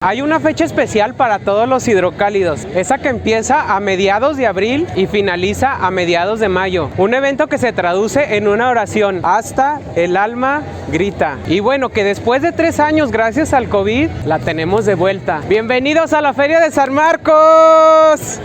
Hay una fecha especial para todos los hidrocálidos, esa que empieza a mediados de abril y finaliza a mediados de mayo. Un evento que se traduce en una oración, hasta el alma grita. Y bueno, que después de 3 años, gracias al COVID, la tenemos de vuelta. ¡Bienvenidos a la Feria de San Marcos!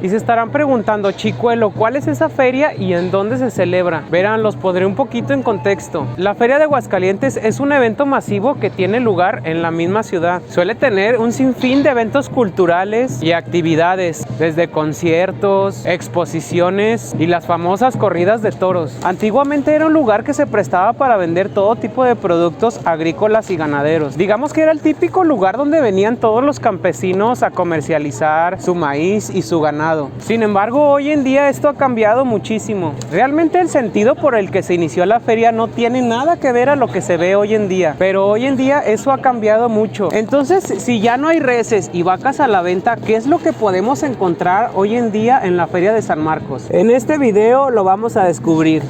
Y se estarán preguntando, Chicuelo, ¿cuál es esa feria y en dónde se celebra? Verán, los pondré un poquito en contexto. La Feria de Aguascalientes es un evento masivo que tiene lugar en la misma ciudad. Suele tener un sinfín de eventos culturales y actividades, desde conciertos, exposiciones y las famosas corridas de toros. Antiguamente era un lugar que se prestaba para vender todo tipo de productos agrícolas y ganaderos. Digamos que era el típico lugar donde venían todos los campesinos a comercializar su maíz y su ganado. Sin embargo, hoy en día esto ha cambiado muchísimo. Realmente el sentido por el que se inició la feria no tiene nada que ver a lo que se ve hoy en día, pero hoy en día eso ha cambiado mucho. Entonces, si ya no hay reses y vacas a la venta, ¿qué es lo que podemos encontrar hoy en día en la Feria de San Marcos? En este video lo vamos a descubrir.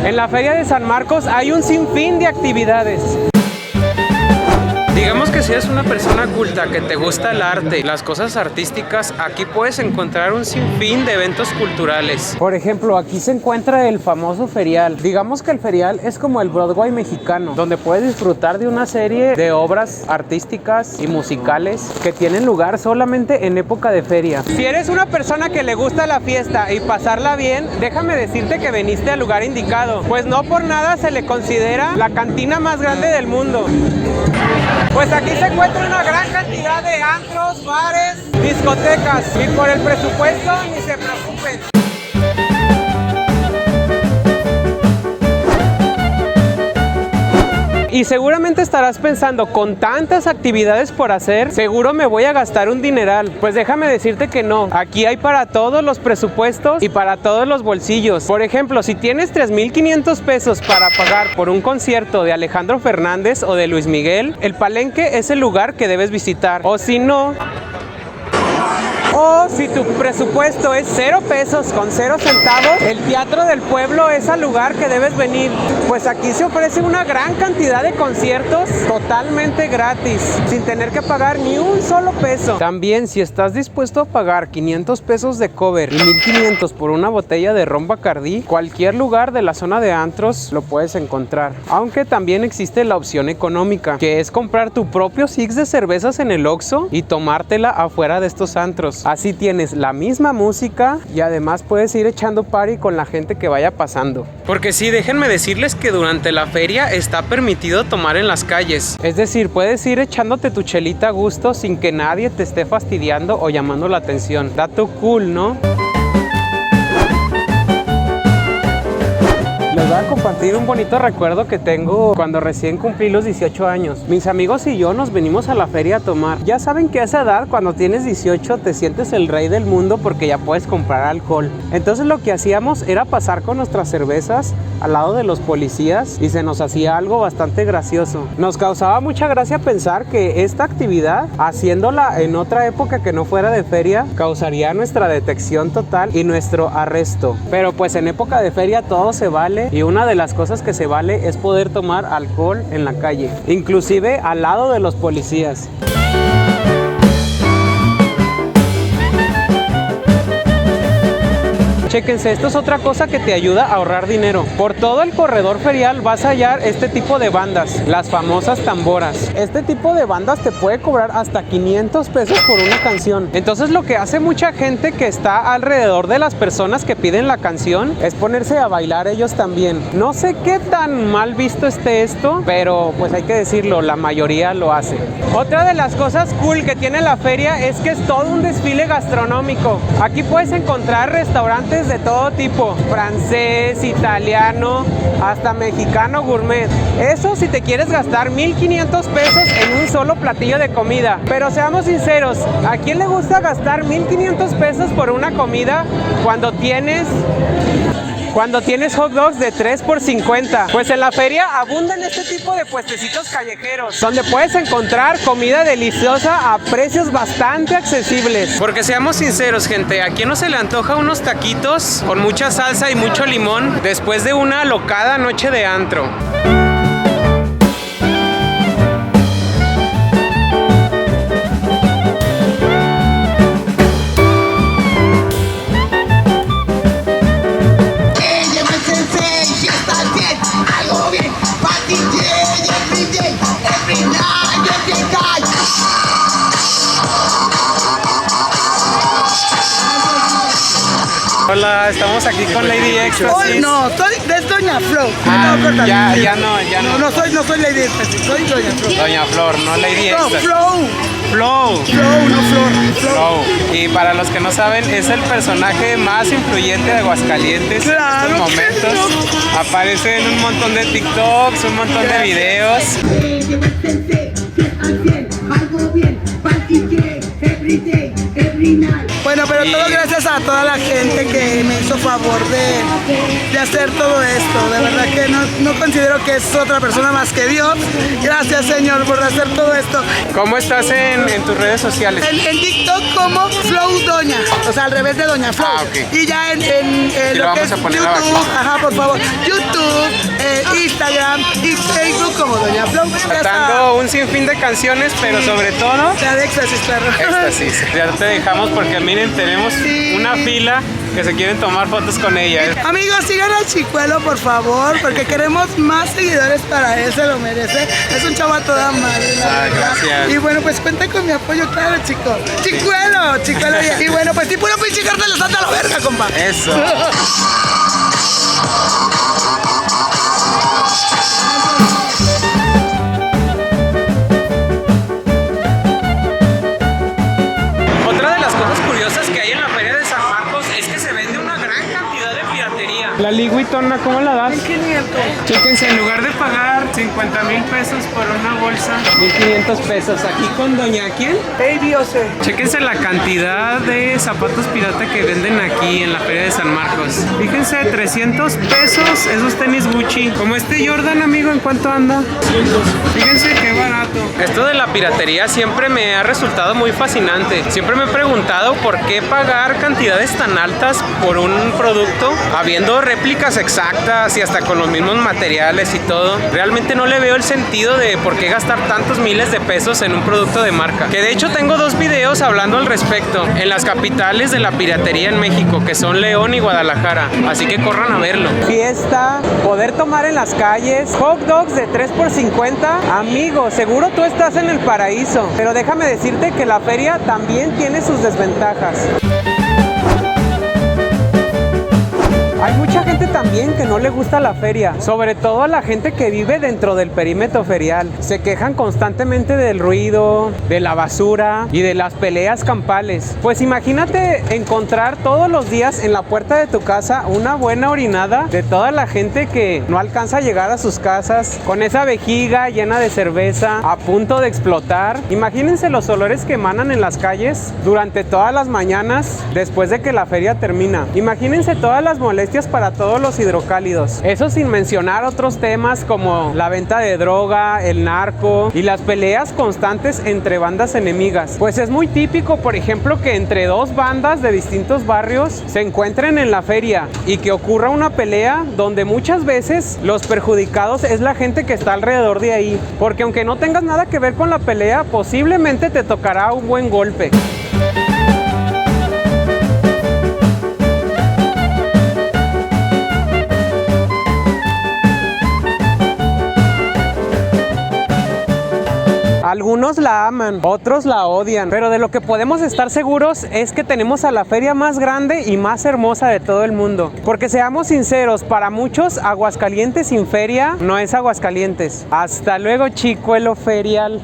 En la Feria de San Marcos hay un sinfín de actividades. Digamos que si eres una persona culta, que te gusta el arte, las cosas artísticas, aquí puedes encontrar un sinfín de eventos culturales. Por ejemplo, aquí se encuentra el famoso ferial. Digamos que el ferial es como el Broadway mexicano, donde puedes disfrutar de una serie de obras artísticas y musicales que tienen lugar solamente en época de feria. Si eres una persona que le gusta la fiesta y pasarla bien, déjame decirte que viniste al lugar indicado, pues no por nada se le considera la cantina más grande del mundo. Pues aquí se encuentra una gran cantidad de antros, bares, discotecas, y por el presupuesto ni se preocupen. Y seguramente estarás pensando, con tantas actividades por hacer, seguro me voy a gastar un dineral. Pues déjame decirte que no. Aquí hay para todos los presupuestos y para todos los bolsillos. Por ejemplo, si tienes 3,500 pesos para pagar por un concierto de Alejandro Fernández o de Luis Miguel, el Palenque es el lugar que debes visitar. O si no... O si tu presupuesto es 0 pesos con 0 centavos, el Teatro del Pueblo es el lugar que debes venir. Pues aquí se ofrece una gran cantidad de conciertos totalmente gratis, sin tener que pagar ni un solo peso. También, si estás dispuesto a pagar 500 pesos de cover y 1,500 por una botella de ron Bacardí, cualquier lugar de la zona de antros lo puedes encontrar. Aunque también existe la opción económica, que es comprar tu propio six de cervezas en el Oxxo y tomártela afuera de estos antros. Así tienes la misma música y además puedes ir echando party con la gente que vaya pasando. Porque sí, déjenme decirles que durante la feria está permitido tomar en las calles. Es decir, puedes ir echándote tu chelita a gusto sin que nadie te esté fastidiando o llamando la atención. Dato cool, ¿no? Les voy a compartir un bonito recuerdo que tengo cuando recién cumplí los 18 años. Mis amigos y yo nos venimos a la feria a tomar. Ya saben que a esa edad, cuando tienes 18, te sientes el rey del mundo porque ya puedes comprar alcohol. Entonces lo que hacíamos era pasar con nuestras cervezas al lado de los policías y se nos hacía algo bastante gracioso. Nos causaba mucha gracia pensar que esta actividad, haciéndola en otra época que no fuera de feria, causaría nuestra detección total y nuestro arresto. Pero pues en época de feria todo se vale. Y una de las cosas que se vale es poder tomar alcohol en la calle, inclusive al lado de los policías. Chéquense, esto es otra cosa que te ayuda a ahorrar dinero. Por todo el corredor ferial vas a hallar este tipo de bandas, las famosas tamboras. Este tipo de bandas te puede cobrar hasta 500 pesos por una canción. Entonces lo que hace mucha gente que está alrededor de las personas que piden la canción es ponerse a bailar ellos también. No sé qué tan mal visto esté esto, pero pues hay que decirlo, la mayoría lo hace. Otra de las cosas cool que tiene la feria es que es todo un desfile gastronómico. Aquí puedes encontrar restaurantes ingredientes de todo tipo, francés, italiano, hasta mexicano gourmet. Eso si te quieres gastar 1,500 pesos en un solo platillo de comida. Pero seamos sinceros, ¿a quién le gusta gastar 1,500 pesos por una comida cuando tienes hot dogs de 3 por 50? Pues en la feria abundan este tipo de puestecitos callejeros, donde puedes encontrar comida deliciosa a precios bastante accesibles. Porque seamos sinceros, gente, ¿a quién no se le antoja unos taquitos con mucha salsa y mucho limón después de una alocada noche de antro? Hola, estamos aquí con Lady Éxtasis. Hoy no, es Doña Flor. Ya no. No soy Lady Éxtasis, soy Doña Flor. Doña Flor, no Lady Éxtasis. No, Flow. Flow. Flow, no Flor. Flow. Y para los que no saben, es el personaje más influyente de Aguascalientes en estos momentos. Aparece en un montón de TikToks, un montón de videos. Bueno, pero todo gracias a toda la gente que me hizo favor de hacer todo esto. De verdad que no considero que es otra persona más que Dios. Gracias, Señor, por hacer todo esto. ¿Cómo estás en tus redes sociales? En TikTok como Flow Doña, o sea, al revés de Doña Flow. Okay. Y ya en lo que es YouTube, ajá, por favor, YouTube, Instagram y Facebook como Doña Flow. Cantando un sinfín de canciones, pero sobre todo La de Éxtasis, claro. Éxtasis. Ya te dejamos porque miren, tenemos una fila que se quieren tomar fotos con ella. Amigos, sigan al Chicuelo, por favor, porque queremos más seguidores para él, se lo merece. Es un chavo a toda madre, la verdad. Gracias. Y bueno, pues cuenta con mi apoyo, claro, chico. Chicuelo. Y bueno, pues tipo, no pinche carta le salta a la verga, compa. Eso. Otra de las cosas curiosas que hay en la feria de San Marcos es que se vende una gran cantidad de piratería. La liguitona, ¿cómo la das? 1500. Chéquense, en lugar de pagar 50,000 pesos por una bolsa, 1,500 pesos. Aquí con doña ¿quién? Baby, o sea. Chéquense la cantidad de zapatos pirata que venden aquí en la feria de San Marcos. Fíjense, 300 pesos esos tenis Gucci. Como este Jordan, amigo, ¿en cuánto anda? 200. Fíjense qué barato. Esto de la piratería siempre me ha resultado muy fascinante. Siempre me he preguntado por qué pagar cantidades tan altas por un producto, habiendo réplicas exactas y hasta con los mismos materiales y todo. Realmente no le veo el sentido de por qué gastar tantos miles de pesos en un producto de marca. Que de hecho tengo 2 videos hablando al respecto en las capitales de la piratería en México, que son León y Guadalajara. Así que corran a verlo. Fiesta, poder tomar en las calles, hot dogs de 3 por 50. Amigo, seguro tú estás en el paraíso. Pero déjame decirte que la feria también tiene sus desventajas. Hay mucha gente también que no le gusta la feria, sobre todo a la gente que vive dentro del perímetro ferial. Se quejan constantemente del ruido, de la basura y de las peleas campales. Pues imagínate encontrar todos los días en la puerta de tu casa una buena orinada de toda la gente que no alcanza a llegar a sus casas, con esa vejiga llena de cerveza, a punto de explotar. Imagínense los olores que emanan en las calles durante todas las mañanas después de que la feria termina. Imagínense todas las molestias para todos los hidrocálidos. Eso sin mencionar otros temas como la venta de droga, el narco y las peleas constantes entre bandas enemigas. Pues es muy típico, por ejemplo, que entre 2 bandas de distintos barrios se encuentren en la feria y que ocurra una pelea donde muchas veces los perjudicados es la gente que está alrededor de ahí. Porque aunque no tengas nada que ver con la pelea, posiblemente te tocará un buen golpe. Algunos la aman, otros la odian, pero de lo que podemos estar seguros es que tenemos a la feria más grande y más hermosa de todo el mundo. Porque seamos sinceros, para muchos Aguascalientes sin feria no es Aguascalientes. Hasta luego, Chicuelo Ferial.